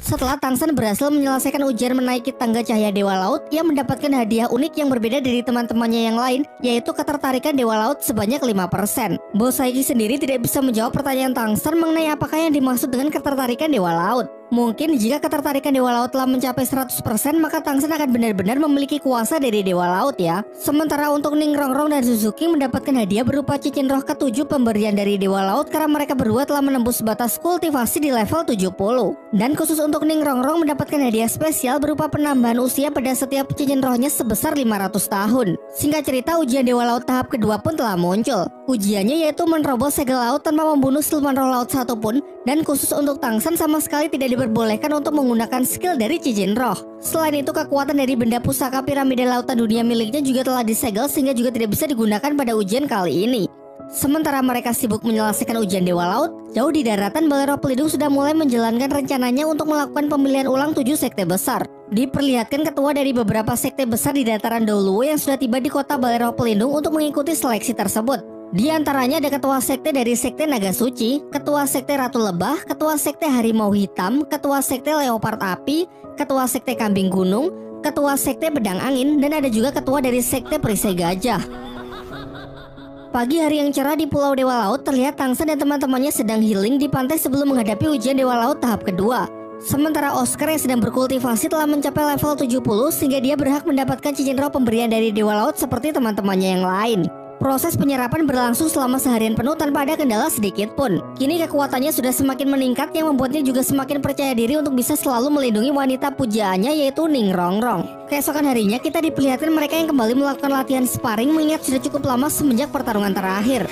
Setelah Tangsan berhasil menyelesaikan ujian menaiki tangga cahaya Dewa Laut, ia mendapatkan hadiah unik yang berbeda dari teman-temannya yang lain, yaitu ketertarikan Dewa Laut sebanyak 5%. Bos Saiki sendiri tidak bisa menjawab pertanyaan Tangsan mengenai apakah yang dimaksud dengan ketertarikan Dewa Laut. Mungkin jika ketertarikan Dewa Laut telah mencapai 100%, maka Tangsan akan benar-benar memiliki kuasa dari Dewa Laut ya. Sementara untuk Ning Rongrong dan Suzuki mendapatkan hadiah berupa cincin roh ke-7 pemberian dari Dewa Laut karena mereka berdua telah menembus batas kultivasi di level 70. Dan khusus untuk Ning Rongrong mendapatkan hadiah spesial berupa penambahan usia pada setiap cincin rohnya sebesar 500 tahun. Singkat cerita, ujian Dewa Laut tahap kedua pun telah muncul. Ujiannya yaitu menerobos segel laut tanpa membunuh siluman roh laut satupun, dan khusus untuk Tangsan sama sekali tidak diperbolehkan untuk menggunakan skill dari cincin roh. Selain itu, kekuatan dari benda pusaka piramida lautan dunia miliknya juga telah disegel sehingga juga tidak bisa digunakan pada ujian kali ini. Sementara mereka sibuk menyelesaikan ujian Dewa Laut, jauh di daratan Balai Roh Pelindung sudah mulai menjalankan rencananya untuk melakukan pemilihan ulang 7 sekte besar. Diperlihatkan ketua dari beberapa sekte besar di dataran Doluo yang sudah tiba di kota Balai Roh Pelindung untuk mengikuti seleksi tersebut. Di antaranya ada ketua sekte dari sekte Naga Suci, ketua sekte Ratu Lebah, ketua sekte Harimau Hitam, ketua sekte Leopard Api, ketua sekte Kambing Gunung, ketua sekte Pedang Angin, dan ada juga ketua dari sekte Perisai Gajah. Pagi hari yang cerah di Pulau Dewa Laut, terlihat Tangsan dan teman-temannya sedang healing di pantai sebelum menghadapi ujian Dewa Laut tahap kedua. Sementara Oscar yang sedang berkultivasi telah mencapai level 70 sehingga dia berhak mendapatkan cincin roh pemberian dari Dewa Laut seperti teman-temannya yang lain. Proses penyerapan berlangsung selama seharian penuh tanpa ada kendala sedikit pun. Kini kekuatannya sudah semakin meningkat yang membuatnya juga semakin percaya diri untuk bisa selalu melindungi wanita pujaannya yaitu Ning Rongrong. Keesokan harinya kita diperlihatkan mereka yang kembali melakukan latihan sparring mengingat sudah cukup lama semenjak pertarungan terakhir.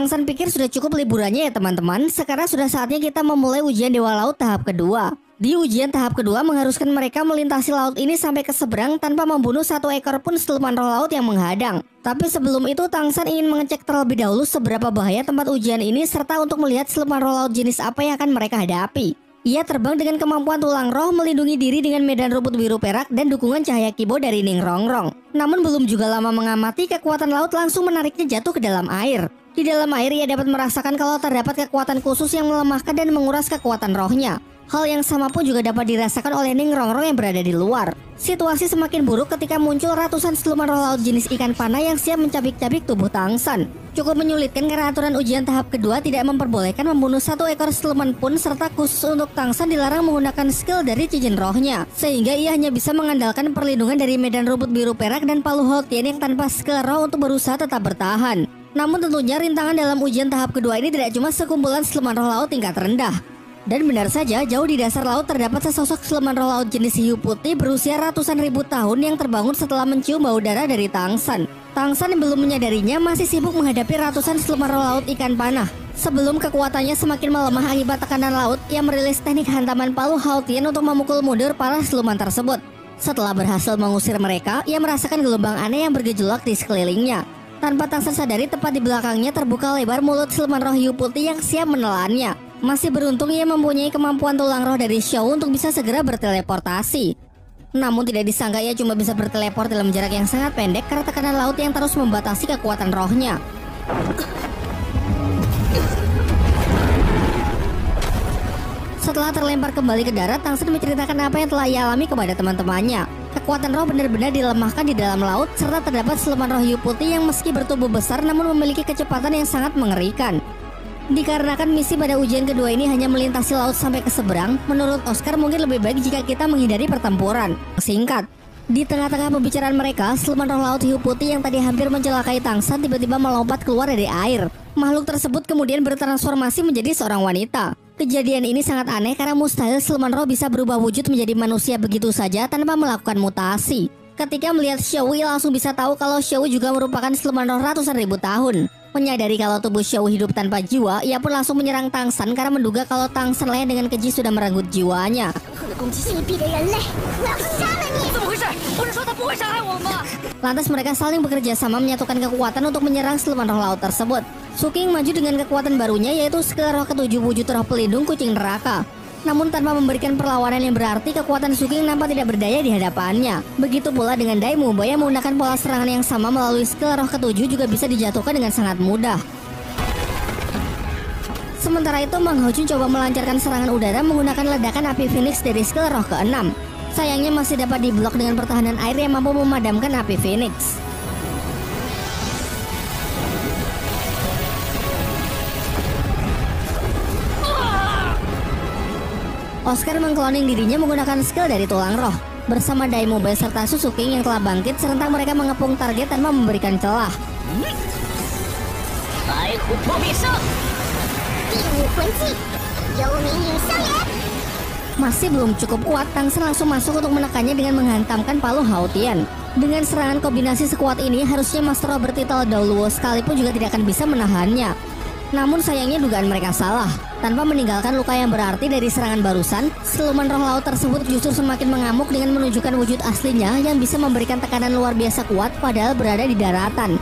Tangsan pikir sudah cukup liburannya ya teman-teman. Sekarang sudah saatnya kita memulai ujian Dewa Laut tahap kedua. Di ujian tahap kedua mengharuskan mereka melintasi laut ini sampai ke seberang tanpa membunuh satu ekor pun siluman roh laut yang menghadang. Tapi sebelum itu Tangsan ingin mengecek terlebih dahulu seberapa bahaya tempat ujian ini serta untuk melihat siluman roh laut jenis apa yang akan mereka hadapi. Ia terbang dengan kemampuan tulang roh, melindungi diri dengan medan rumput biru perak dan dukungan cahaya kibo dari Ning Rongrong. Namun belum juga lama mengamati, kekuatan laut langsung menariknya jatuh ke dalam air. Di dalam air ia dapat merasakan kalau terdapat kekuatan khusus yang melemahkan dan menguras kekuatan rohnya. Hal yang sama pun juga dapat dirasakan oleh Ning Rongrong yang berada di luar. Situasi semakin buruk ketika muncul ratusan siluman roh laut jenis ikan panah yang siap mencabik-cabik tubuh Tangsan. Cukup menyulitkan karena aturan ujian tahap kedua tidak memperbolehkan membunuh satu ekor siluman pun, serta khusus untuk Tangsan dilarang menggunakan skill dari cincin rohnya. Sehingga ia hanya bisa mengandalkan perlindungan dari medan rumput biru perak dan palu Holtien yang tanpa skill roh untuk berusaha tetap bertahan. Namun tentunya rintangan dalam ujian tahap kedua ini tidak cuma sekumpulan siluman roh laut tingkat rendah. Dan benar saja, jauh di dasar laut terdapat sesosok siluman roh laut jenis hiu putih berusia ratusan ribu tahun yang terbangun setelah mencium bau darah dari Tangsan. Tangsan yang belum menyadarinya masih sibuk menghadapi ratusan siluman roh laut ikan panah. Sebelum kekuatannya semakin melemah akibat tekanan laut, ia merilis teknik hantaman palu Holtien untuk memukul mundur para siluman tersebut. Setelah berhasil mengusir mereka, ia merasakan gelombang aneh yang bergejolak di sekelilingnya. Tanpa Tangsan sadari, tepat di belakangnya terbuka lebar mulut siluman roh hiu putih yang siap menelannya. Masih beruntung ia mempunyai kemampuan tulang roh dari Xiao untuk bisa segera berteleportasi. Namun tidak disangka ia cuma bisa berteleport dalam jarak yang sangat pendek karena tekanan laut yang terus membatasi kekuatan rohnya. Setelah terlempar kembali ke darat, Tangsan menceritakan apa yang telah ia alami kepada teman-temannya. Kekuatan roh benar-benar dilemahkan di dalam laut, serta terdapat siluman roh hiu putih yang meski bertubuh besar namun memiliki kecepatan yang sangat mengerikan. Dikarenakan misi pada ujian kedua ini hanya melintasi laut sampai ke seberang, menurut Oscar mungkin lebih baik jika kita menghindari pertempuran. Singkat, di tengah-tengah pembicaraan mereka, siluman roh laut hiu putih yang tadi hampir mencelakai Tangsan tiba-tiba melompat keluar dari air. Makhluk tersebut kemudian bertransformasi menjadi seorang wanita. Kejadian ini sangat aneh karena mustahil siluman roh bisa berubah wujud menjadi manusia begitu saja tanpa melakukan mutasi. Ketika melihat Xiao, langsung bisa tahu kalau Xiao juga merupakan siluman roh ratusan ribu tahun. Menyadari kalau tubuh Xiao hidup tanpa jiwa, ia pun langsung menyerang Tang San karena menduga kalau Tang San lain dengan keji sudah merenggut jiwanya. Lantas mereka saling bekerja sama menyatukan kekuatan untuk menyerang siluman roh laut tersebut. Suking maju dengan kekuatan barunya yaitu skill roh ke-7 wujud roh pelindung kucing neraka. Namun tanpa memberikan perlawanan yang berarti, kekuatan Suking nampak tidak berdaya di hadapannya. Begitu pula dengan Daimuba yang menggunakan pola serangan yang sama melalui skill roh ke-7 juga bisa dijatuhkan dengan sangat mudah. Sementara itu, Mang Haojun coba melancarkan serangan udara menggunakan ledakan api Phoenix dari skill roh ke-6. Sayangnya masih dapat diblok dengan pertahanan air yang mampu memadamkan api Phoenix. Oscar mengkloning dirinya menggunakan skill dari tulang roh. Bersama Daimuba serta Suzuki yang telah bangkit, serentak mereka mengepung target tanpa memberikan celah. Masih belum cukup kuat, Tang San langsung masuk untuk menekannya dengan menghantamkan palu Haotian. Dengan serangan kombinasi sekuat ini, harusnya Master Roh bertitel Daoluo sekalipun juga tidak akan bisa menahannya. Namun sayangnya dugaan mereka salah. Tanpa meninggalkan luka yang berarti dari serangan barusan, siluman roh laut tersebut justru semakin mengamuk dengan menunjukkan wujud aslinya yang bisa memberikan tekanan luar biasa kuat padahal berada di daratan.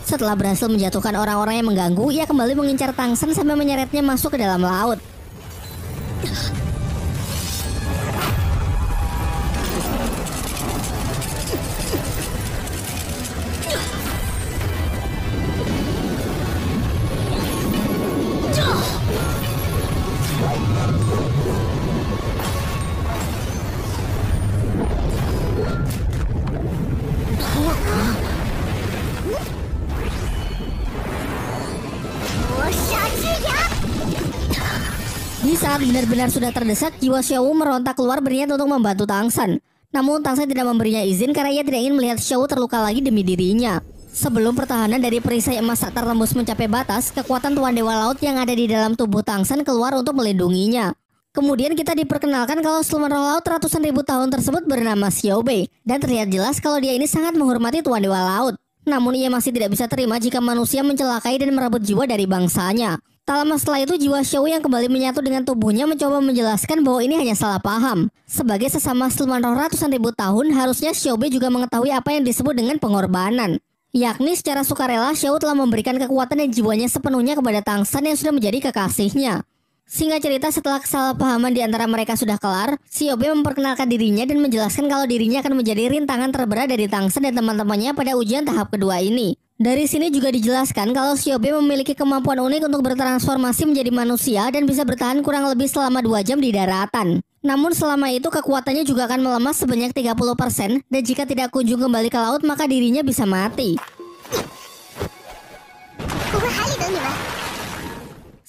Setelah berhasil menjatuhkan orang-orang yang mengganggu, ia kembali mengincar Tang San sampai menyeretnya masuk ke dalam laut. Di saat benar-benar sudah terdesak, jiwa Xiao merontak keluar berniat untuk membantu Tang San. Namun Tang San tidak memberinya izin karena ia tidak ingin melihat Xiao terluka lagi demi dirinya. Sebelum pertahanan dari perisai emas tak tertembus mencapai batas, kekuatan Tuan Dewa Laut yang ada di dalam tubuh Tang San keluar untuk melindunginya. Kemudian kita diperkenalkan kalau siluman roh laut ratusan ribu tahun tersebut bernama Xiao Bei, dan terlihat jelas kalau dia ini sangat menghormati Tuan Dewa Laut. Namun ia masih tidak bisa terima jika manusia mencelakai dan merebut jiwa dari bangsanya. Tak lama setelah itu, jiwa Xiao yang kembali menyatu dengan tubuhnya mencoba menjelaskan bahwa ini hanya salah paham. Sebagai sesama siluman roh ratusan ribu tahun, harusnya Xiao Bei juga mengetahui apa yang disebut dengan pengorbanan. Yakni secara sukarela Xiao telah memberikan kekuatan dan jiwanya sepenuhnya kepada Tang San yang sudah menjadi kekasihnya. Singkat cerita, setelah kesalahpahaman di antara mereka sudah kelar, Xiao Bei memperkenalkan dirinya dan menjelaskan kalau dirinya akan menjadi rintangan terberat dari Tang San dan teman-temannya pada ujian tahap kedua ini. Dari sini juga dijelaskan kalau Xiao Bei memiliki kemampuan unik untuk bertransformasi menjadi manusia dan bisa bertahan kurang lebih selama 2 jam di daratan. Namun selama itu kekuatannya juga akan melemah sebanyak 30% dan jika tidak kunjung kembali ke laut maka dirinya bisa mati.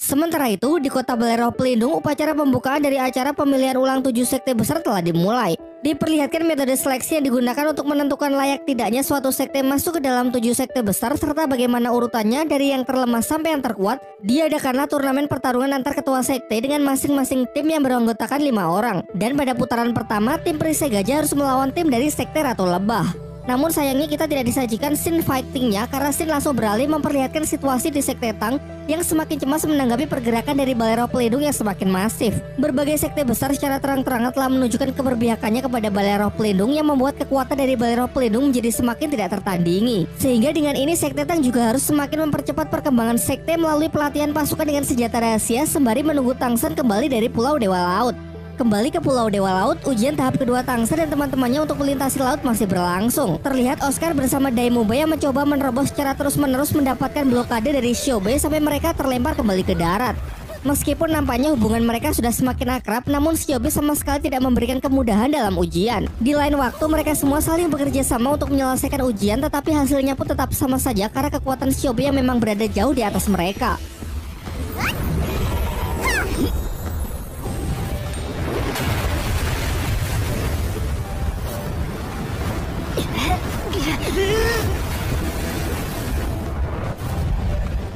Sementara itu, di kota Balero Pelindung, upacara pembukaan dari acara pemilihan ulang 7 sekte besar telah dimulai. Diperlihatkan metode seleksi yang digunakan untuk menentukan layak tidaknya suatu sekte masuk ke dalam 7 sekte besar serta bagaimana urutannya dari yang terlemah sampai yang terkuat. Diadakanlah turnamen pertarungan antar ketua sekte dengan masing-masing tim yang beranggotakan 5 orang. Dan pada putaran pertama, tim perisai gajah harus melawan tim dari sekte Ratu Lebah. Namun sayangnya kita tidak disajikan scene fightingnya karena scene langsung beralih memperlihatkan situasi di sekte Tang yang semakin cemas menanggapi pergerakan dari Balero Pelindung yang semakin masif. Berbagai sekte besar secara terang-terangan telah menunjukkan keberpihakannya kepada Balero Pelindung yang membuat kekuatan dari Balero Pelindung menjadi semakin tidak tertandingi. Sehingga dengan ini sekte Tang juga harus semakin mempercepat perkembangan sekte melalui pelatihan pasukan dengan senjata rahasia sembari menunggu Tang San kembali dari Pulau Dewa Laut. Kembali ke Pulau Dewa Laut, ujian tahap kedua Tang San dan teman-temannya untuk melintasi laut masih berlangsung. Terlihat Oscar bersama Daimuba yang mencoba menerobos secara terus-menerus mendapatkan blokade dari Xiao Bei sampai mereka terlempar kembali ke darat. Meskipun nampaknya hubungan mereka sudah semakin akrab, namun Xiao Bei sama sekali tidak memberikan kemudahan dalam ujian. Di lain waktu, mereka semua saling bekerja sama untuk menyelesaikan ujian, tetapi hasilnya pun tetap sama saja karena kekuatan Xiao Bei yang memang berada jauh di atas mereka.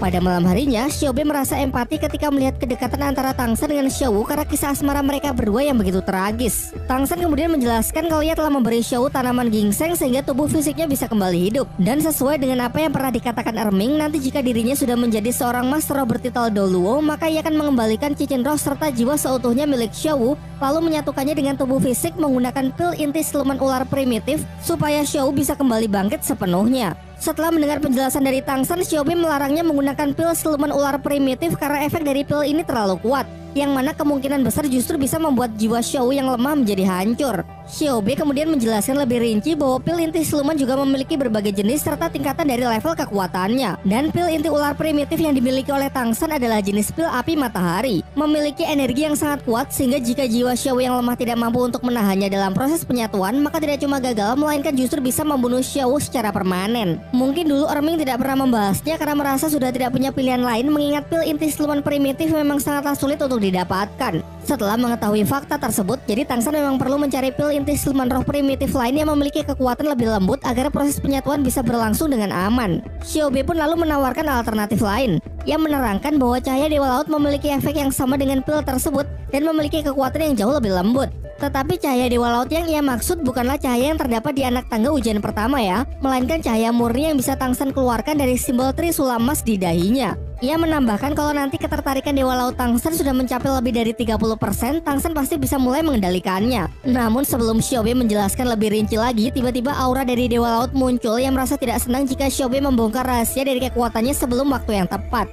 Pada malam harinya, Xiaobe merasa empati ketika melihat kedekatan antara Tang Shen dengan Xiaowu karena kisah asmara mereka berdua yang begitu tragis. Tang Shen kemudian menjelaskan kalau ia telah memberi Xiaowu tanaman ginseng sehingga tubuh fisiknya bisa kembali hidup. Dan sesuai dengan apa yang pernah dikatakan Erming, nanti jika dirinya sudah menjadi seorang master roh bertitel Doluo, maka ia akan mengembalikan cincin roh serta jiwa seutuhnya milik Xiaowu, lalu menyatukannya dengan tubuh fisik menggunakan pil inti siluman ular primitif supaya Xiaowu bisa kembali bangkit sepenuhnya. Setelah mendengar penjelasan dari Tang Shen, Xiaobe melarangnya menggunakan pil siluman ular primitif karena efek dari pil ini terlalu kuat, yang mana kemungkinan besar justru bisa membuat jiwa Xiaowu yang lemah menjadi hancur. Xiaobe kemudian menjelaskan lebih rinci bahwa pil inti siluman juga memiliki berbagai jenis serta tingkatan dari level kekuatannya. Dan pil inti ular primitif yang dimiliki oleh Tang Shen adalah jenis pil api matahari, memiliki energi yang sangat kuat sehingga jika jiwa Xiaowu yang lemah tidak mampu untuk menahannya dalam proses penyatuan, maka tidak cuma gagal melainkan justru bisa membunuh Xiaowu secara permanen. Mungkin dulu Erming tidak pernah membahasnya karena merasa sudah tidak punya pilihan lain, mengingat pil inti siluman primitif memang sangatlah sulit untuk didapatkan. Setelah mengetahui fakta tersebut, jadi Tang Shen memang perlu mencari pil inti siluman roh primitif lain yang memiliki kekuatan lebih lembut agar proses penyatuan bisa berlangsung dengan aman. Xiaobe pun lalu menawarkan alternatif lain. Ia menerangkan bahwa cahaya Dewa Laut memiliki efek yang sama dengan pil tersebut dan memiliki kekuatan yang jauh lebih lembut. Tetapi cahaya Dewa Laut yang ia maksud bukanlah cahaya yang terdapat di anak tangga ujian pertama ya, melainkan cahaya murni yang bisa Tang Shen keluarkan dari simbol Trisula emas di dahinya. Ia menambahkan kalau nanti ketertarikan Dewa Laut Tang Shen sudah mencapai lebih dari 30%, Tang Shen pasti bisa mulai mengendalikannya. Namun sebelum Xiaobe menjelaskan lebih rinci lagi, tiba-tiba aura dari Dewa Laut muncul yang merasa tidak senang jika Xiaobe membongkar rahasia dari kekuatannya sebelum waktu yang tepat.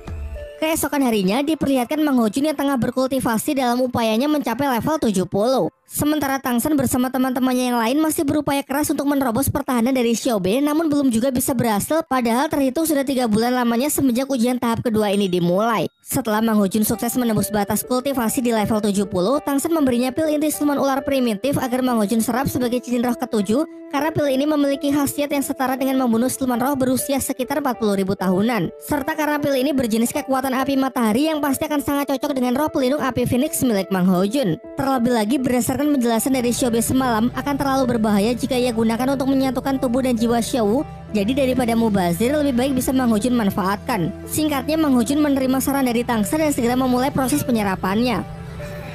Keesokan harinya diperlihatkan Mang Hojun yang tengah berkultivasi dalam upayanya mencapai level 70. Sementara Tang Shen bersama teman-temannya yang lain masih berupaya keras untuk menerobos pertahanan dari Xiaobe, namun belum juga bisa berhasil, padahal terhitung sudah 3 bulan lamanya semenjak ujian tahap kedua ini dimulai. Setelah Mang Hojun sukses menembus batas kultivasi di level 70, Tang Shen memberinya pil inti siluman ular primitif agar Mang Hojun serap sebagai cincin roh ke-7, karena pil ini memiliki khasiat yang setara dengan membunuh siluman roh berusia sekitar 40.000 tahunan. Serta karena pil ini berjenis kekuatan api matahari yang pasti akan sangat cocok dengan roh pelindung api Phoenix milik Mang Hojun. Terlebih lagi berdasarkan penjelasan dari Xiaobe semalam, akan terlalu berbahaya jika ia gunakan untuk menyatukan tubuh dan jiwa Xiaowu. Jadi daripada mubazir, lebih baik bisa Mang Hojun manfaatkan. Singkatnya, Mang Hojun menerima saran dari Tang Shen dan segera memulai proses penyerapannya.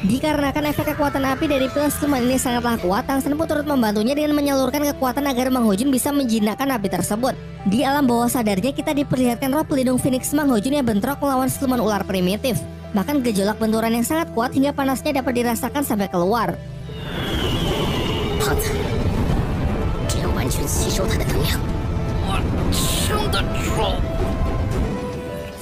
Dikarenakan efek kekuatan api dari pil siluman ini sangatlah kuat, Tang Shen pun turut membantunya dengan menyalurkan kekuatan agar Mang Hojun bisa menjinakkan api tersebut. Di alam bawah sadarnya kita diperlihatkan roh pelindung Phoenix Mang Hojun yang bentrok melawan siluman ular primitif. Bahkan gejolak benturan yang sangat kuat hingga panasnya dapat dirasakan sampai keluar. 胖子，只要完全吸收它的能量，我撑得住。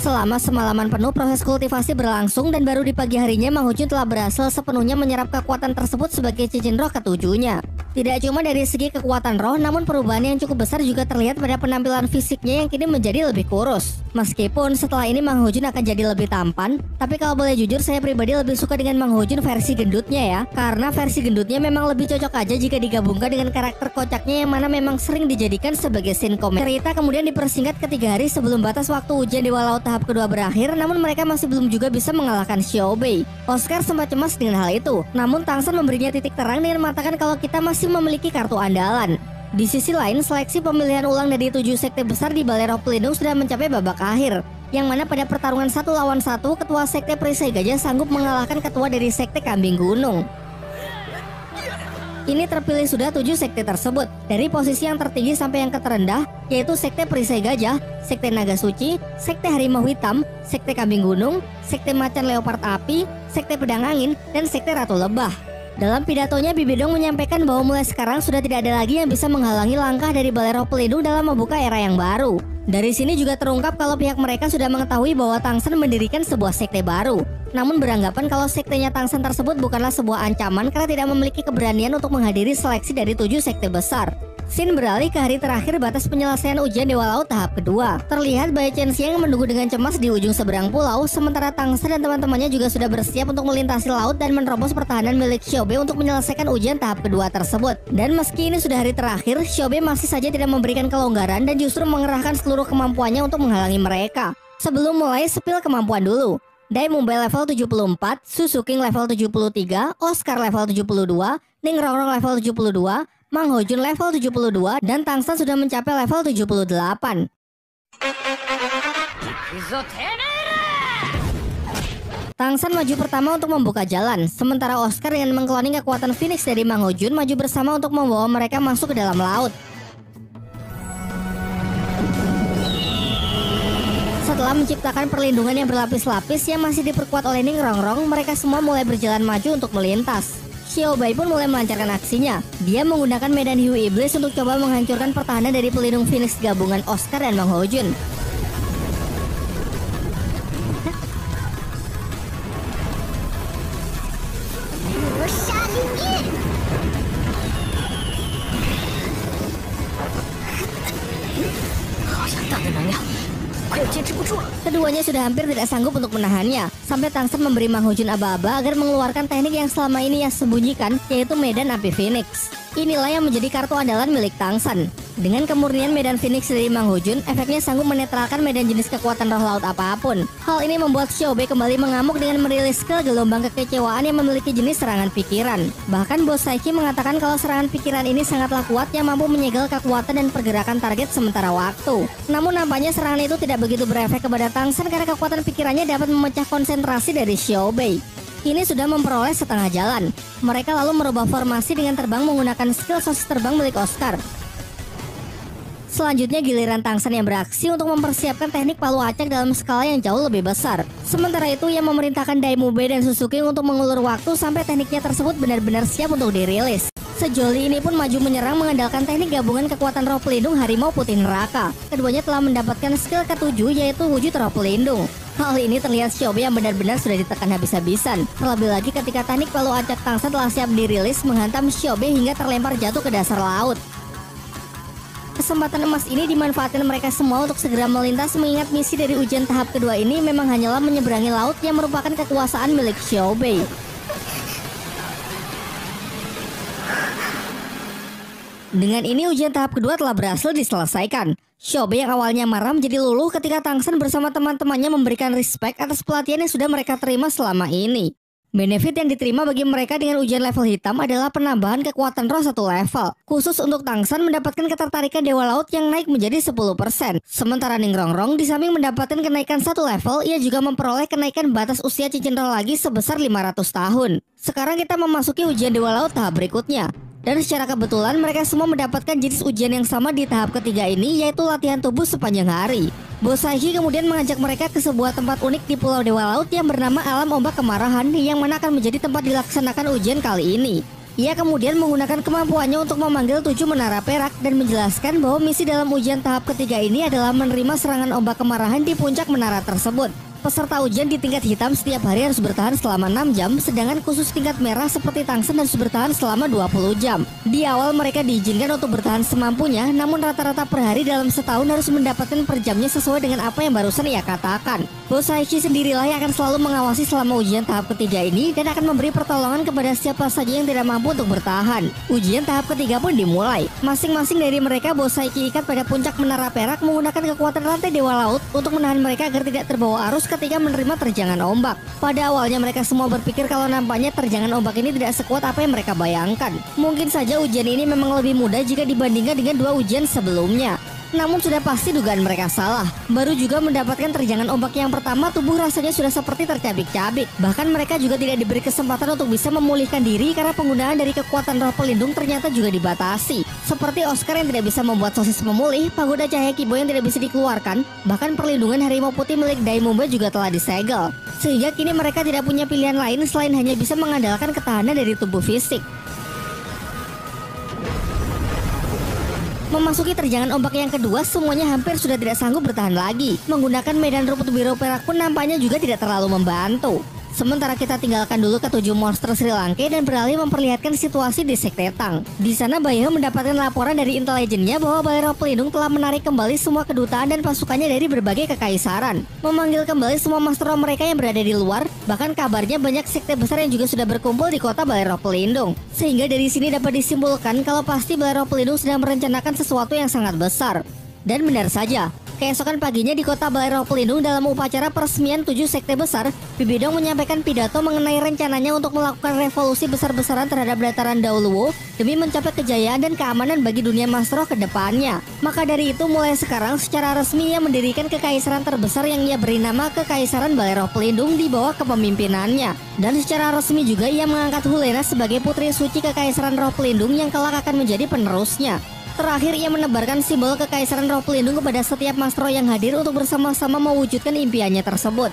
Selama semalaman penuh proses kultivasi berlangsung dan baru di pagi harinya Mang Hojun telah berhasil sepenuhnya menyerap kekuatan tersebut sebagai cincin roh ke-7-nya. Tidak cuma dari segi kekuatan roh, namun perubahan yang cukup besar juga terlihat pada penampilan fisiknya yang kini menjadi lebih kurus. Meskipun setelah ini Mang Hojun akan jadi lebih tampan, tapi kalau boleh jujur saya pribadi lebih suka dengan Mang Hojun versi gendutnya ya. Karena versi gendutnya memang lebih cocok aja jika digabungkan dengan karakter kocaknya yang mana memang sering dijadikan sebagai scene komedi. Cerita kemudian dipersingkat ke 3 hari sebelum batas waktu ujian Dewa Laut tahap kedua berakhir, namun mereka masih belum juga bisa mengalahkan Xiaobe. Oscar sempat cemas dengan hal itu, namun Tang Shen memberinya titik terang dengan mengatakan kalau kita masih memiliki kartu andalan. Di sisi lain, seleksi pemilihan ulang dari 7 sekte besar di Balai Roh Pelindung sudah mencapai babak akhir, yang mana pada pertarungan 1 lawan 1, ketua sekte Perisai Gajah sanggup mengalahkan ketua dari sekte Kambing Gunung. Kini terpilih sudah 7 sekte tersebut, dari posisi yang tertinggi sampai yang terendah, yaitu sekte Perisai Gajah, sekte Naga Suci, sekte Harimau Hitam, sekte Kambing Gunung, sekte Macan Leopard Api, sekte Pedang Angin, dan sekte Ratu Lebah. Dalam pidatonya, Bibidong menyampaikan bahwa mulai sekarang sudah tidak ada lagi yang bisa menghalangi langkah dari Balai Roh Pelindung dalam membuka era yang baru. Dari sini juga terungkap kalau pihak mereka sudah mengetahui bahwa Tang Shen mendirikan sebuah sekte baru. Namun beranggapan kalau sektenya Tang Shen tersebut bukanlah sebuah ancaman karena tidak memiliki keberanian untuk menghadiri seleksi dari 7 sekte besar. Scene beralih ke hari terakhir batas penyelesaian ujian Dewa Laut tahap kedua. Terlihat Bai Chen-xiang menunggu dengan cemas di ujung seberang pulau, sementara Tang Shen dan teman-temannya juga sudah bersiap untuk melintasi laut dan menerobos pertahanan milik Xiaobe untuk menyelesaikan ujian tahap kedua tersebut. Dan meski ini sudah hari terakhir, Xiaobe masih saja tidak memberikan kelonggaran dan justru mengerahkan seluruh kemampuannya untuk menghalangi mereka. Sebelum mulai, sepil kemampuan dulu. Dai Mumbai level 74, Suzuki level 73, Oscar level 72, Ning Rongrong level 72, Mang Hojun level 72, dan Tang Shen sudah mencapai level 78. Tangsan maju pertama untuk membuka jalan, sementara Oscar dengan mengkloning kekuatan Phoenix dari Mang Hojun maju bersama untuk membawa mereka masuk ke dalam laut. Setelah menciptakan perlindungan yang berlapis-lapis yang masih diperkuat oleh Ning Rongrong, mereka semua mulai berjalan maju untuk melintas. Xiao Bai pun mulai melancarkan aksinya. Dia menggunakan medan hiu iblis untuk coba menghancurkan pertahanan dari pelindung Phoenix gabungan Oscar dan Mang Hojun. Keduanya sudah hampir tidak sanggup untuk menahannya, sampai Tangsan memberi Mang Hojun aba-aba agar mengeluarkan teknik yang selama ini ia sembunyikan, yaitu medan api Phoenix. Inilah yang menjadi kartu andalan milik Tangsan. Dengan kemurnian medan Phoenix dari Mang Hojun, efeknya sanggup menetralkan medan jenis kekuatan roh laut apapun. Hal ini membuat Xiao Bei kembali mengamuk dengan merilis skill gelombang kekecewaan yang memiliki jenis serangan pikiran. Bahkan Bos Saiki mengatakan kalau serangan pikiran ini sangatlah kuat yang mampu menyegel kekuatan dan pergerakan target sementara waktu. Namun nampaknya serangan itu tidak begitu berefek kepada Tangsan karena kekuatan pikirannya dapat memecah konsentrasi dari Xiao Bei. Ini sudah memperoleh setengah jalan. Mereka lalu merubah formasi dengan terbang menggunakan skill sosis terbang milik Oscar. Selanjutnya giliran Tangsan yang beraksi untuk mempersiapkan teknik palu acak dalam skala yang jauh lebih besar. Sementara itu ia memerintahkan Daimube dan Suzuki untuk mengulur waktu sampai tekniknya tersebut benar-benar siap untuk dirilis. Sejoli ini pun maju menyerang mengandalkan teknik gabungan kekuatan roh pelindung harimau putih neraka. Keduanya telah mendapatkan skill ke-7 yaitu wujud roh pelindung. Hal ini terlihat Xiao Bei yang benar-benar sudah ditekan habis-habisan. Terlebih lagi ketika teknik palu acak Tangsan telah siap dirilis menghantam Xiao Bei hingga terlempar jatuh ke dasar laut. Kesempatan emas ini dimanfaatkan mereka semua untuk segera melintas mengingat misi dari ujian tahap kedua ini memang hanyalah menyeberangi laut yang merupakan kekuasaan milik Xiao Bei. Dengan ini ujian tahap kedua telah berhasil diselesaikan. Xiao Bei yang awalnya marah menjadi luluh ketika Tangsan bersama teman-temannya memberikan respect atas pelatihan yang sudah mereka terima selama ini. Benefit yang diterima bagi mereka dengan ujian level hitam adalah penambahan kekuatan roh 1 level. Khusus untuk Tangsan mendapatkan ketertarikan Dewa Laut yang naik menjadi 10%. Sementara Ning Rongrong di samping mendapatkan kenaikan 1 level, ia juga memperoleh kenaikan batas usia cincin roh lagi sebesar 500 tahun. Sekarang kita memasuki ujian Dewa Laut tahap berikutnya. Dan secara kebetulan mereka semua mendapatkan jenis ujian yang sama di tahap ketiga ini, yaitu latihan tubuh sepanjang hari. Bos Saiki kemudian mengajak mereka ke sebuah tempat unik di Pulau Dewa Laut yang bernama Alam Ombak Kemarahan yang mana akan menjadi tempat dilaksanakan ujian kali ini. Ia kemudian menggunakan kemampuannya untuk memanggil 7 menara perak dan menjelaskan bahwa misi dalam ujian tahap ketiga ini adalah menerima serangan ombak kemarahan di puncak menara tersebut. Peserta ujian di tingkat hitam setiap hari harus bertahan selama 6 jam, sedangkan khusus tingkat merah seperti Tangsan harus bertahan selama 20 jam. Di awal mereka diizinkan untuk bertahan semampunya, namun rata-rata per hari dalam setahun harus mendapatkan per jamnya sesuai dengan apa yang barusan ia katakan. Bos Saiki sendirilah yang akan selalu mengawasi selama ujian tahap ketiga ini dan akan memberi pertolongan kepada siapa saja yang tidak mampu untuk bertahan. Ujian tahap ketiga pun dimulai. Masing-masing dari mereka Bos Saiki ikat pada puncak menara perak menggunakan kekuatan rantai Dewa Laut untuk menahan mereka agar tidak terbawa arus ketika menerima terjangan ombak. Pada awalnya mereka semua berpikir kalau nampaknya terjangan ombak ini tidak sekuat apa yang mereka bayangkan. Mungkin saja ujian ini memang lebih mudah jika dibandingkan dengan 2 ujian sebelumnya. Namun sudah pasti dugaan mereka salah. Baru juga mendapatkan terjangan ombak yang pertama, tubuh rasanya sudah seperti tercabik-cabik. Bahkan mereka juga tidak diberi kesempatan untuk bisa memulihkan diri karena penggunaan dari kekuatan roh pelindung ternyata juga dibatasi. Seperti Oscar yang tidak bisa membuat sosis memulih, pagoda cahaya Kibo yang tidak bisa dikeluarkan, bahkan perlindungan harimau putih milik Daimube juga telah disegel. Sehingga kini mereka tidak punya pilihan lain selain hanya bisa mengandalkan ketahanan dari tubuh fisik. Memasuki terjangan ombak yang kedua, semuanya hampir sudah tidak sanggup bertahan lagi. Menggunakan medan rumput biru perak pun nampaknya juga tidak terlalu membantu. Sementara kita tinggalkan dulu ke-7 monster Sri Lanka dan beralih memperlihatkan situasi di Sekte Tang. Di sana Bayho mendapatkan laporan dari intelijennya bahwa Balai Roh Pelindung telah menarik kembali semua kedutaan dan pasukannya dari berbagai kekaisaran. Memanggil kembali semua master roh mereka yang berada di luar, bahkan kabarnya banyak sekte besar yang juga sudah berkumpul di kota Balai Roh Pelindung. Sehingga dari sini dapat disimpulkan kalau pasti Balai Roh Pelindung sedang merencanakan sesuatu yang sangat besar. Dan benar saja, Keesokan paginya di kota Balai Roh Pelindung dalam upacara peresmian 7 sekte besar, Bibidong menyampaikan pidato mengenai rencananya untuk melakukan revolusi besar-besaran terhadap dataran Dauluo demi mencapai kejayaan dan keamanan bagi dunia Master Roh ke depannya. Maka dari itu mulai sekarang secara resmi ia mendirikan kekaisaran terbesar yang ia beri nama Kekaisaran Balai Roh Pelindung di bawah kepemimpinannya. Dan secara resmi juga ia mengangkat Hulena sebagai putri suci Kekaisaran Roh Pelindung yang kelak akan menjadi penerusnya. Terakhir ia menebarkan simbol Kekaisaran Roh Pelindung kepada setiap Master Roh yang hadir untuk bersama-sama mewujudkan impiannya tersebut.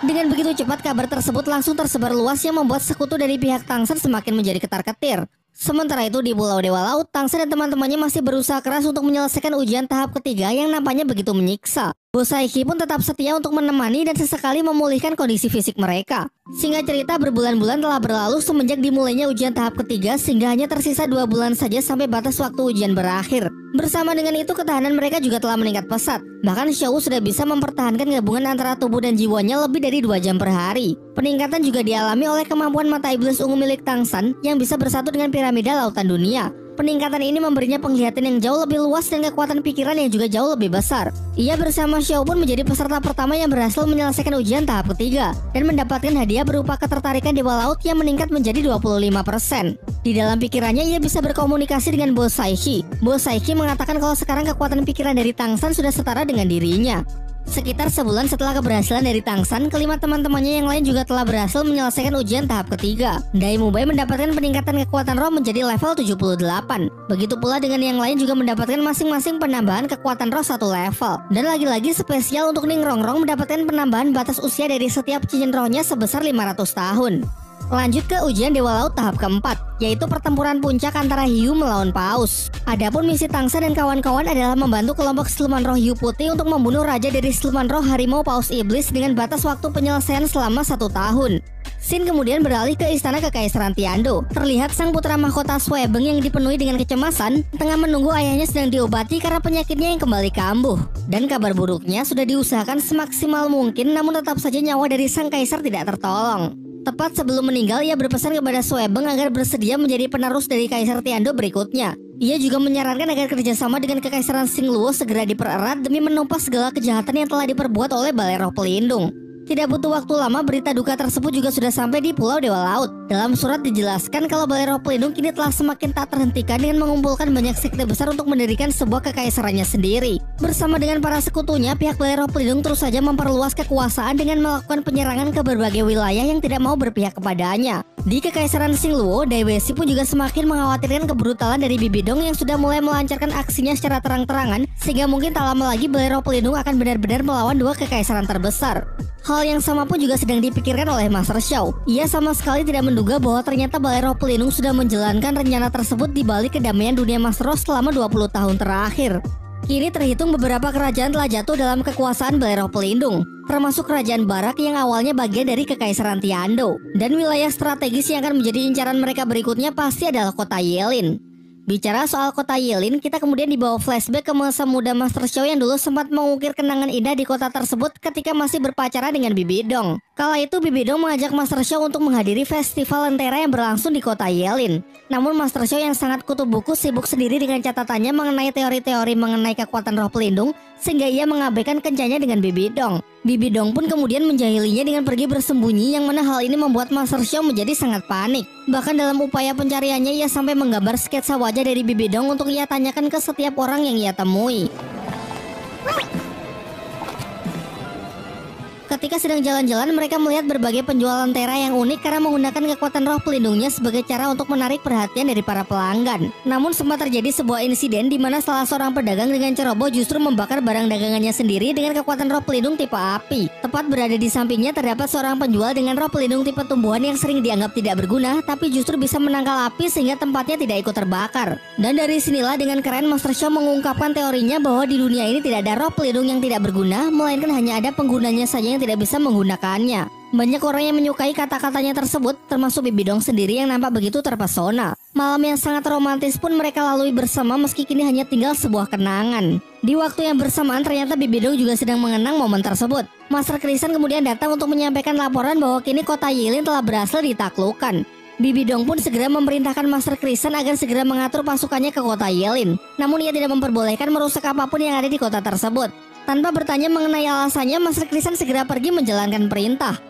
Dengan begitu cepat kabar tersebut langsung tersebar luas yang membuat sekutu dari pihak Tangsen semakin menjadi ketar-ketir. Sementara itu di Pulau Dewa Laut, Tangsen dan teman-temannya masih berusaha keras untuk menyelesaikan ujian tahap ketiga yang nampaknya begitu menyiksa. Bosaiki pun tetap setia untuk menemani dan sesekali memulihkan kondisi fisik mereka. Singkat cerita, berbulan-bulan telah berlalu semenjak dimulainya ujian tahap ketiga sehingga hanya tersisa 2 bulan saja sampai batas waktu ujian berakhir. Bersama dengan itu ketahanan mereka juga telah meningkat pesat. Bahkan Xiao sudah bisa mempertahankan gabungan antara tubuh dan jiwanya lebih dari 2 jam per hari. Peningkatan juga dialami oleh kemampuan mata iblis ungu milik Tangsan yang bisa bersatu dengan piramida lautan dunia. Peningkatan ini memberinya penglihatan yang jauh lebih luas dan kekuatan pikiran yang juga jauh lebih besar. Ia bersama Xiao pun menjadi peserta pertama yang berhasil menyelesaikan ujian tahap ketiga dan mendapatkan hadiah berupa ketertarikan Dewa Laut yang meningkat menjadi 25%. Di dalam pikirannya ia bisa berkomunikasi dengan Bosaiki. Bosaiki mengatakan kalau sekarang kekuatan pikiran dari Tangsan sudah setara dengan dirinya. Sekitar sebulan setelah keberhasilan dari Tangsan, kelima teman-temannya yang lain juga telah berhasil menyelesaikan ujian tahap ketiga. Dai Mubai mendapatkan peningkatan kekuatan roh menjadi level 78. Begitu pula dengan yang lain juga mendapatkan masing-masing penambahan kekuatan roh 1 level. Dan lagi-lagi spesial untuk Ning Rongrong mendapatkan penambahan batas usia dari setiap cincin rohnya sebesar 500 tahun. Lanjut ke ujian Dewa Laut tahap keempat, yaitu pertempuran puncak antara Hiu melawan Paus. Adapun misi Tangsen dan kawan-kawan adalah membantu kelompok siluman roh Hiu Putih untuk membunuh raja dari siluman roh harimau Paus Iblis dengan batas waktu penyelesaian selama 1 tahun. Sin kemudian beralih ke istana Kekaisaran Tiando. Terlihat sang putra mahkota Swebeng yang dipenuhi dengan kecemasan tengah menunggu ayahnya sedang diobati karena penyakitnya yang kembali kambuh. Dan kabar buruknya sudah diusahakan semaksimal mungkin, namun tetap saja nyawa dari sang kaisar tidak tertolong. Tepat sebelum meninggal, ia berpesan kepada Swebeng agar bersedia menjadi penerus dari Kaisar Tiando berikutnya. Ia juga menyarankan agar kerjasama dengan Kekaisaran Xingluo segera dipererat demi menumpas segala kejahatan yang telah diperbuat oleh Balai Roh Pelindung. Tidak butuh waktu lama, berita duka tersebut juga sudah sampai di Pulau Dewa Laut. Dalam surat dijelaskan kalau Balai Roh Pelindung kini telah semakin tak terhentikan dengan mengumpulkan banyak sekte besar untuk mendirikan sebuah kekaisarannya sendiri. Bersama dengan para sekutunya, pihak Balai Roh Pelindung terus saja memperluas kekuasaan dengan melakukan penyerangan ke berbagai wilayah yang tidak mau berpihak kepadanya. Di Kekaisaran Xingluo, Dai Weixi pun juga semakin mengkhawatirkan kebrutalan dari Bibidong yang sudah mulai melancarkan aksinya secara terang-terangan, sehingga mungkin tak lama lagi Balai Roh Pelindung akan benar-benar melawan 2 kekaisaran terbesar. Hal yang sama pun juga sedang dipikirkan oleh Master Xiao. Ia sama sekali tidak menduga bahwa ternyata Balai Roh Pelindung sudah menjalankan rencana tersebut di balik kedamaian dunia Master Roh selama 20 tahun terakhir. Kini terhitung beberapa kerajaan telah jatuh dalam kekuasaan Balai Roh Pelindung, termasuk Kerajaan Barak yang awalnya bagian dari Kekaisaran Tiando. Dan wilayah strategis yang akan menjadi incaran mereka berikutnya pasti adalah kota Yelin. Bicara soal kota Yelin, kita kemudian dibawa flashback ke masa muda Master Xiao yang dulu sempat mengukir kenangan indah di kota tersebut ketika masih berpacaran dengan Bibidong. Kala itu Bibidong mengajak Master Xiao untuk menghadiri festival lentera yang berlangsung di kota Yelin. Namun Master Xiao yang sangat kutu buku sibuk sendiri dengan catatannya mengenai teori-teori mengenai kekuatan roh pelindung, sehingga ia mengabaikan kencannya dengan Bibidong. Bibidong pun kemudian menjahilinya dengan pergi bersembunyi, yang mana hal ini membuat Master Xiao menjadi sangat panik. Bahkan dalam upaya pencariannya ia sampai menggambar sketsa wajah dari Bibidong untuk ia tanyakan ke setiap orang yang ia temui. Ketika sedang jalan-jalan, mereka melihat berbagai penjual lentera yang unik karena menggunakan kekuatan roh pelindungnya sebagai cara untuk menarik perhatian dari para pelanggan. Namun sempat terjadi sebuah insiden di mana salah seorang pedagang dengan ceroboh justru membakar barang dagangannya sendiri dengan kekuatan roh pelindung tipe api. Tepat berada di sampingnya terdapat seorang penjual dengan roh pelindung tipe tumbuhan yang sering dianggap tidak berguna, tapi justru bisa menangkal api sehingga tempatnya tidak ikut terbakar. Dan dari sinilah dengan keren Master Xiao mengungkapkan teorinya bahwa di dunia ini tidak ada roh pelindung yang tidak berguna, melainkan hanya ada penggunanya saja yang tidak bisa menggunakannya. Banyak orang yang menyukai kata-katanya tersebut, termasuk Bibidong sendiri yang nampak begitu terpesona. Malam yang sangat romantis pun mereka lalui bersama meski kini hanya tinggal sebuah kenangan. Di waktu yang bersamaan ternyata Bibidong juga sedang mengenang momen tersebut. Master Krisan kemudian datang untuk menyampaikan laporan bahwa kini kota Yilin telah berhasil ditaklukkan. Bibi Dong pun segera memerintahkan Master Kristen agar segera mengatur pasukannya ke kota Yelin. Namun ia tidak memperbolehkan merusak apapun yang ada di kota tersebut. Tanpa bertanya mengenai alasannya, Master Kristen segera pergi menjalankan perintah.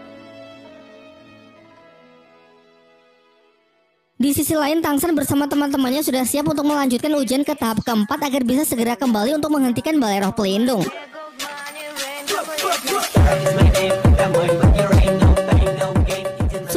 Di sisi lain, Tangsen bersama teman-temannya sudah siap untuk melanjutkan ujian ke tahap keempat agar bisa segera kembali untuk menghentikan Balai Roh Pelindung.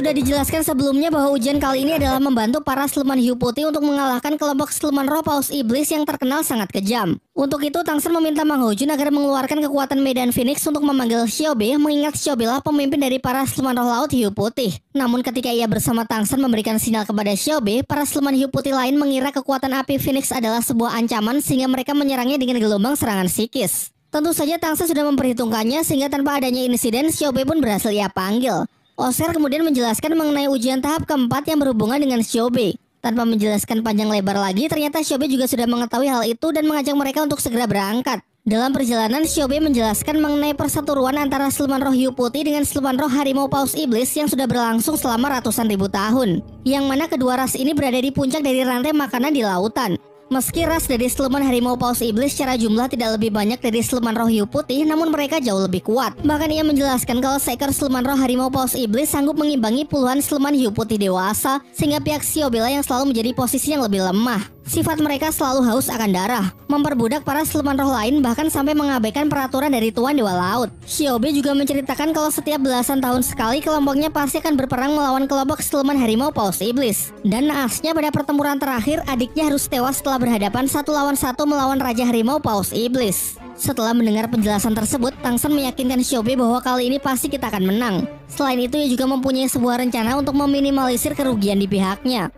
Sudah dijelaskan sebelumnya bahwa ujian kali ini adalah membantu para siluman hiu putih untuk mengalahkan kelompok siluman roh paus iblis yang terkenal sangat kejam. Untuk itu, Tangsen meminta Mang Hojun agar mengeluarkan kekuatan Medan Phoenix untuk memanggil Xiaobe, mengingat Xiaobe lah pemimpin dari para siluman roh laut hiu putih. Namun ketika ia bersama Tangsen memberikan sinyal kepada Xiaobe, para siluman hiu putih lain mengira kekuatan api Phoenix adalah sebuah ancaman sehingga mereka menyerangnya dengan gelombang serangan psikis. Tentu saja Tangsen sudah memperhitungkannya sehingga tanpa adanya insiden, Xiaobe pun berhasil ia panggil. Oser kemudian menjelaskan mengenai ujian tahap keempat yang berhubungan dengan Xiaobe. Tanpa menjelaskan panjang lebar lagi, ternyata Xiaobe juga sudah mengetahui hal itu dan mengajak mereka untuk segera berangkat. Dalam perjalanan, Xiaobe menjelaskan mengenai perseteruan antara siluman roh hiu putih dengan siluman roh harimau paus iblis yang sudah berlangsung selama ratusan ribu tahun. Yang mana kedua ras ini berada di puncak dari rantai makanan di lautan. Meski ras dari siluman harimau paus iblis secara jumlah tidak lebih banyak dari siluman roh hiu putih, namun mereka jauh lebih kuat. Bahkan ia menjelaskan kalau seekor siluman roh harimau paus iblis sanggup mengimbangi puluhan siluman hiu putih dewasa, sehingga pihak Xiaobe yang selalu menjadi posisi yang lebih lemah. Sifat mereka selalu haus akan darah, memperbudak para siluman roh lain, bahkan sampai mengabaikan peraturan dari Tuan Dewa Laut. Xiaobe juga menceritakan kalau setiap belasan tahun sekali kelompoknya pasti akan berperang melawan kelompok siluman harimau paus iblis. Dan naasnya pada pertempuran terakhir, adiknya harus tewas setelah berhadapan 1 lawan 1 melawan Raja Harimau Paus Iblis. Setelah mendengar penjelasan tersebut, Tangsen meyakinkan Xiaobe bahwa kali ini pasti kita akan menang. Selain itu, ia juga mempunyai sebuah rencana untuk meminimalisir kerugian di pihaknya.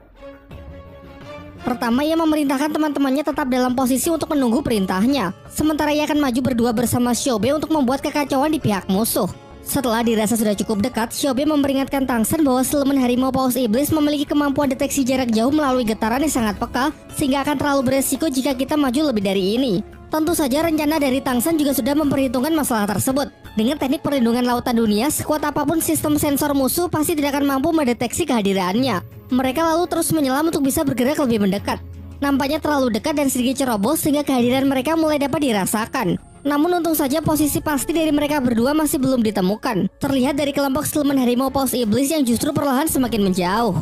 Pertama, ia memerintahkan teman-temannya tetap dalam posisi untuk menunggu perintahnya. Sementara ia akan maju berdua bersama Xiaobe untuk membuat kekacauan di pihak musuh. Setelah dirasa sudah cukup dekat, Xiaobe memperingatkan Tangsen bahwa siluman harimau paus iblis memiliki kemampuan deteksi jarak jauh melalui getaran yang sangat peka, sehingga akan terlalu beresiko jika kita maju lebih dari ini. Tentu saja rencana dari Tangsen juga sudah memperhitungkan masalah tersebut. Dengan teknik perlindungan lautan dunia, sekuat apapun sistem sensor musuh pasti tidak akan mampu mendeteksi kehadirannya. Mereka lalu terus menyelam untuk bisa bergerak lebih mendekat. Nampaknya terlalu dekat dan sedikit ceroboh sehingga kehadiran mereka mulai dapat dirasakan. Namun untung saja posisi pasti dari mereka berdua masih belum ditemukan. Terlihat dari kelompok siluman harimau paus iblis yang justru perlahan semakin menjauh.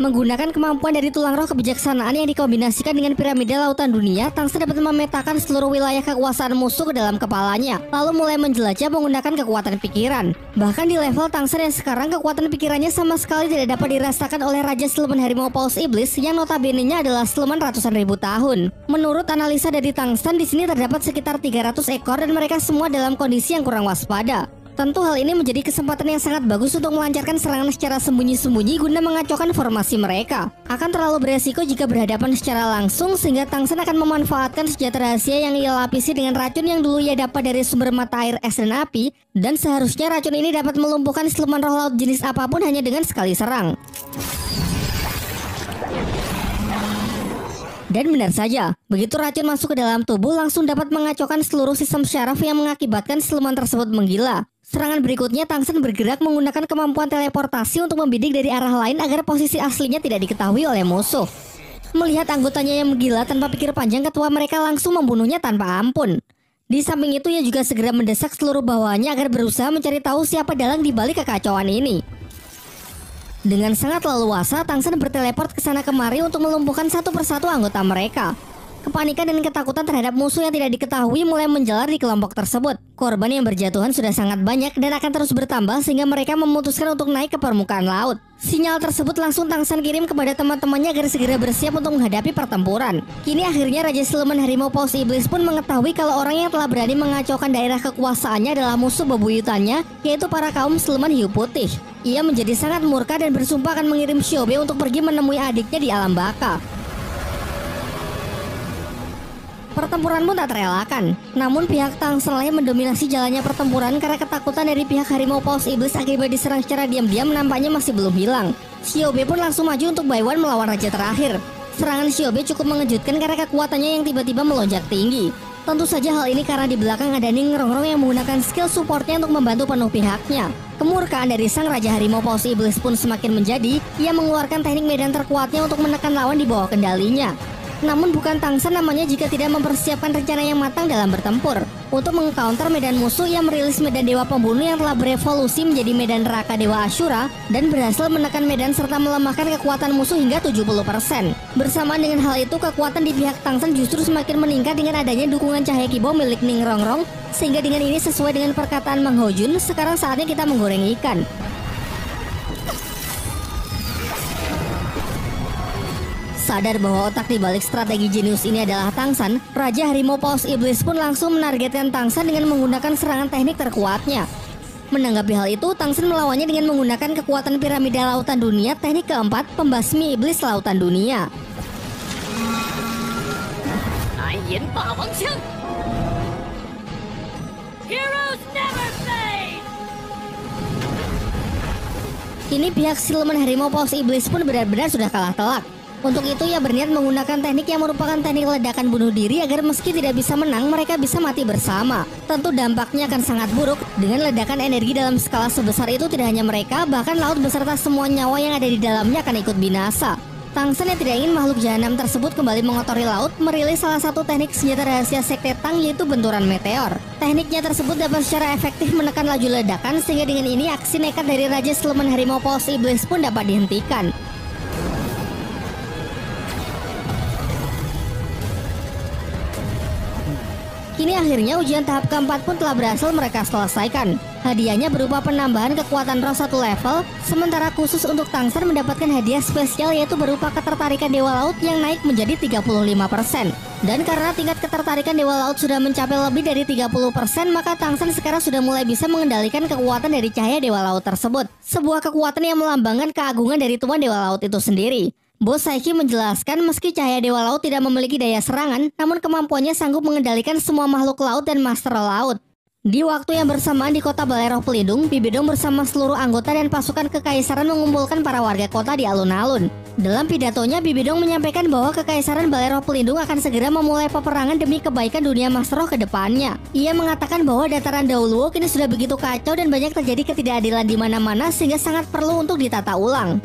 Menggunakan kemampuan dari tulang roh kebijaksanaan yang dikombinasikan dengan piramida lautan dunia, Tangsen dapat memetakan seluruh wilayah kekuasaan musuh ke dalam kepalanya, lalu mulai menjelajah menggunakan kekuatan pikiran. Bahkan di level Tangsen yang sekarang, kekuatan pikirannya sama sekali tidak dapat dirasakan oleh Raja Siluman Harimau Paus Iblis yang notabene-nya adalah siluman ratusan ribu tahun. Menurut analisa dari Tangsen, di sini terdapat sekitar 300 ekor dan mereka semua dalam kondisi yang kurang waspada. Tentu hal ini menjadi kesempatan yang sangat bagus untuk melancarkan serangan secara sembunyi-sembunyi guna mengacaukan formasi mereka. Akan terlalu beresiko jika berhadapan secara langsung, sehingga Tangsen akan memanfaatkan senjata rahasia yang ia lapisi dengan racun yang dulu ia dapat dari sumber mata air es dan api, dan seharusnya racun ini dapat melumpuhkan siluman roh laut jenis apapun hanya dengan sekali serang. Dan benar saja, begitu racun masuk ke dalam tubuh langsung dapat mengacaukan seluruh sistem syaraf yang mengakibatkan siluman tersebut menggila. Serangan berikutnya, Tangsen bergerak menggunakan kemampuan teleportasi untuk membidik dari arah lain agar posisi aslinya tidak diketahui oleh musuh. Melihat anggotanya yang menggila tanpa pikir panjang, ketua mereka langsung membunuhnya tanpa ampun. Di samping itu, ia juga segera mendesak seluruh bawahannya agar berusaha mencari tahu siapa dalang di balik kekacauan ini. Dengan sangat leluasa, Tangsen berteleport ke sana kemari untuk melumpuhkan satu persatu anggota mereka. Kepanikan dan ketakutan terhadap musuh yang tidak diketahui mulai menjalar di kelompok tersebut. Korban yang berjatuhan sudah sangat banyak dan akan terus bertambah sehingga mereka memutuskan untuk naik ke permukaan laut. Sinyal tersebut langsung Tangsen kirim kepada teman-temannya agar segera bersiap untuk menghadapi pertempuran. Kini akhirnya Raja Siluman Harimau Paus Iblis pun mengetahui kalau orang yang telah berani mengacaukan daerah kekuasaannya adalah musuh bebuyutannya, yaitu para kaum siluman hiu putih. Ia menjadi sangat murka dan bersumpah akan mengirim Xiaobe untuk pergi menemui adiknya di alam baka. Pertempuran pun tak terelakkan. Namun pihak Tangsen yang mendominasi jalannya pertempuran karena ketakutan dari pihak Harimau Paus Iblis akibat diserang secara diam-diam nampaknya masih belum hilang. Xiaobe pun langsung maju untuk buy one melawan raja terakhir. Serangan Xiaobe cukup mengejutkan karena kekuatannya yang tiba-tiba melonjak tinggi. Tentu saja hal ini karena di belakang ada Ning Rongrong yang menggunakan skill supportnya untuk membantu penuh pihaknya. Kemurkaan dari sang Raja Harimau Paus Iblis pun semakin menjadi. Ia mengeluarkan teknik medan terkuatnya untuk menekan lawan di bawah kendalinya. Namun bukan Tangsen namanya jika tidak mempersiapkan rencana yang matang dalam bertempur. Untuk mengcounter medan musuh, ia merilis medan Dewa Pembunuh yang telah berevolusi menjadi medan neraka Dewa Ashura dan berhasil menekan medan serta melemahkan kekuatan musuh hingga 70%. Bersamaan dengan hal itu, kekuatan di pihak Tangsen justru semakin meningkat dengan adanya dukungan cahaya kibau milik Ning Rongrong, sehingga dengan ini sesuai dengan perkataan Mang Ho Jun, sekarang saatnya kita menggoreng ikan. Sadar bahwa otak di balik strategi jenius ini adalah Tangsen, Raja Harimau Paus Iblis pun langsung menargetkan Tangsen dengan menggunakan serangan teknik terkuatnya. Menanggapi hal itu, Tangsen melawannya dengan menggunakan kekuatan piramida lautan dunia teknik keempat, pembasmi iblis lautan dunia. Anyin Bawang Qiang. Heroes never fade. Kini pihak siluman Harimau Paus Iblis pun benar-benar sudah kalah telak. Untuk itu ia berniat menggunakan teknik yang merupakan teknik ledakan bunuh diri agar meski tidak bisa menang, mereka bisa mati bersama. Tentu dampaknya akan sangat buruk. Dengan ledakan energi dalam skala sebesar itu, tidak hanya mereka, bahkan laut beserta semua nyawa yang ada di dalamnya akan ikut binasa. Tangsen yang tidak ingin makhluk jahanam tersebut kembali mengotori laut, merilis salah satu teknik senjata rahasia Sekte Tang, yaitu benturan meteor. Tekniknya tersebut dapat secara efektif menekan laju ledakan, sehingga dengan ini aksi nekat dari Raja Siluman Harimau Paus Iblis pun dapat dihentikan. Kini akhirnya ujian tahap keempat pun telah berhasil mereka selesaikan. Hadiahnya berupa penambahan kekuatan roh 1 level, sementara khusus untuk Tangsen mendapatkan hadiah spesial yaitu berupa ketertarikan Dewa Laut yang naik menjadi 35%. Dan karena tingkat ketertarikan Dewa Laut sudah mencapai lebih dari 30%, maka Tangsen sekarang sudah mulai bisa mengendalikan kekuatan dari cahaya Dewa Laut tersebut. Sebuah kekuatan yang melambangkan keagungan dari Tuan Dewa Laut itu sendiri. Bos Saiki menjelaskan meski cahaya Dewa Laut tidak memiliki daya serangan, namun kemampuannya sanggup mengendalikan semua makhluk laut dan master laut. Di waktu yang bersamaan di kota Balai Roh Pelindung, Bibidong bersama seluruh anggota dan pasukan kekaisaran mengumpulkan para warga kota di alun-alun. Dalam pidatonya, Bibidong menyampaikan bahwa kekaisaran Balai Roh Pelindung akan segera memulai peperangan demi kebaikan dunia master roh ke depannya. Ia mengatakan bahwa dataran Dauluo kini sudah begitu kacau dan banyak terjadi ketidakadilan di mana-mana sehingga sangat perlu untuk ditata ulang.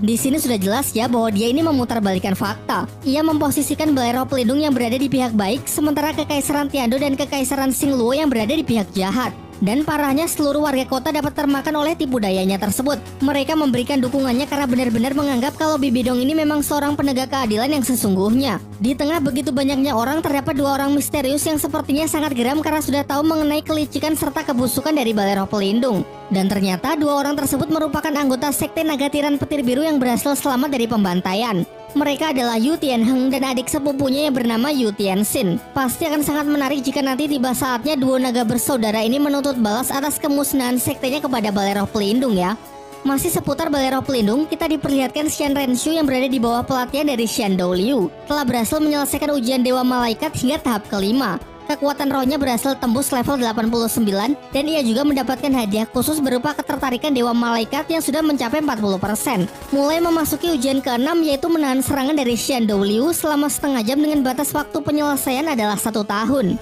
Di sini sudah jelas ya bahwa dia ini memutarbalikkan fakta. Ia memposisikan Balai Roh Pelindung yang berada di pihak baik, sementara Kekaisaran Tiando dan Kekaisaran Xingluo yang berada di pihak jahat. Dan parahnya seluruh warga kota dapat termakan oleh tipu dayanya tersebut. Mereka memberikan dukungannya karena benar-benar menganggap kalau Bibidong ini memang seorang penegak keadilan yang sesungguhnya. Di tengah begitu banyaknya orang, terdapat 2 orang misterius yang sepertinya sangat geram karena sudah tahu mengenai kelicikan serta kebusukan dari Balai Roh Pelindung. Dan ternyata 2 orang tersebut merupakan anggota Sekte Naga Tiran Petir Biru yang berhasil selamat dari pembantaian. Mereka adalah Yu Tianheng dan adik sepupunya yang bernama Yu Tianxin. Pasti akan sangat menarik jika nanti tiba saatnya duo naga bersaudara ini menuntut balas atas kemusnahan sektenya kepada Balai Roh Pelindung ya. Masih seputar Balai Roh Pelindung, kita diperlihatkan Xian Renshu yang berada di bawah pelatihan dari Xian Douliu. Telah berhasil menyelesaikan ujian Dewa Malaikat hingga tahap kelima. Kekuatan rohnya berhasil tembus level 89 dan ia juga mendapatkan hadiah khusus berupa ketertarikan Dewa Malaikat yang sudah mencapai 40%. Mulai memasuki ujian ke-6 yaitu menahan serangan dari Xian Douliu selama setengah jam dengan batas waktu penyelesaian adalah 1 tahun.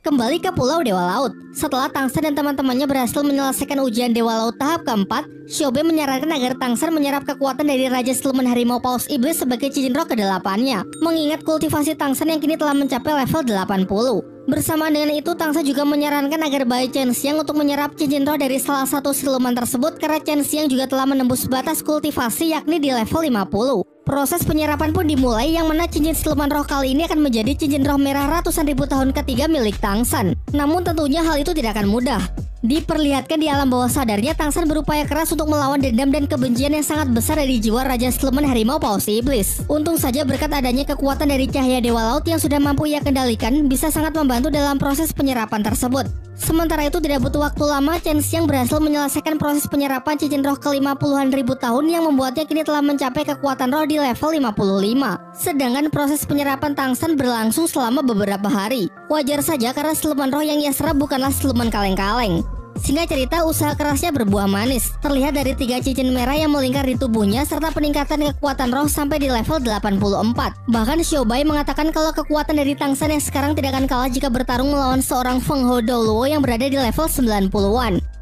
Kembali ke Pulau Dewa Laut. Setelah Tangsen dan teman-temannya berhasil menyelesaikan ujian Dewa Laut tahap keempat, Xiaobe menyarankan agar Tangsen menyerap kekuatan dari Raja Siluman Harimau Paus Iblis sebagai cincin roh ke-8-nya, mengingat kultivasi Tangsen yang kini telah mencapai level 80. Bersamaan dengan itu, Tangsen juga menyarankan agar Bai Chen Xiang untuk menyerap cincin roh dari salah satu siluman tersebut karena Chen Xiang juga telah menembus batas kultivasi yakni di level 50. Proses penyerapan pun dimulai yang mana cincin siluman roh kali ini akan menjadi cincin roh merah ratusan ribu tahun ketiga milik Tangsen. Namun tentunya hal itu tidak akan mudah. Diperlihatkan di alam bawah sadarnya, Tangsen berupaya keras untuk melawan dendam dan kebencian yang sangat besar dari jiwa Raja Siluman Harimau Paus Iblis. Untung saja berkat adanya kekuatan dari cahaya Dewa Laut yang sudah mampu ia kendalikan, bisa sangat membantu dalam proses penyerapan tersebut. Sementara itu tidak butuh waktu lama, Chen Xiang berhasil menyelesaikan proses penyerapan cincin roh ke-50-an ribu tahun yang membuatnya kini telah mencapai kekuatan roh di level 55. Sedangkan proses penyerapan Tang San berlangsung selama beberapa hari. Wajar saja karena siluman roh yang ia serap bukanlah siluman kaleng-kaleng. Singkat cerita, usaha kerasnya berbuah manis. Terlihat dari 3 cincin merah yang melingkar di tubuhnya serta peningkatan kekuatan roh sampai di level 84. Bahkan Xiaobai mengatakan kalau kekuatan dari Tang San yang sekarang tidak akan kalah jika bertarung melawan seorang Feng Ho Doluo yang berada di level 90-an.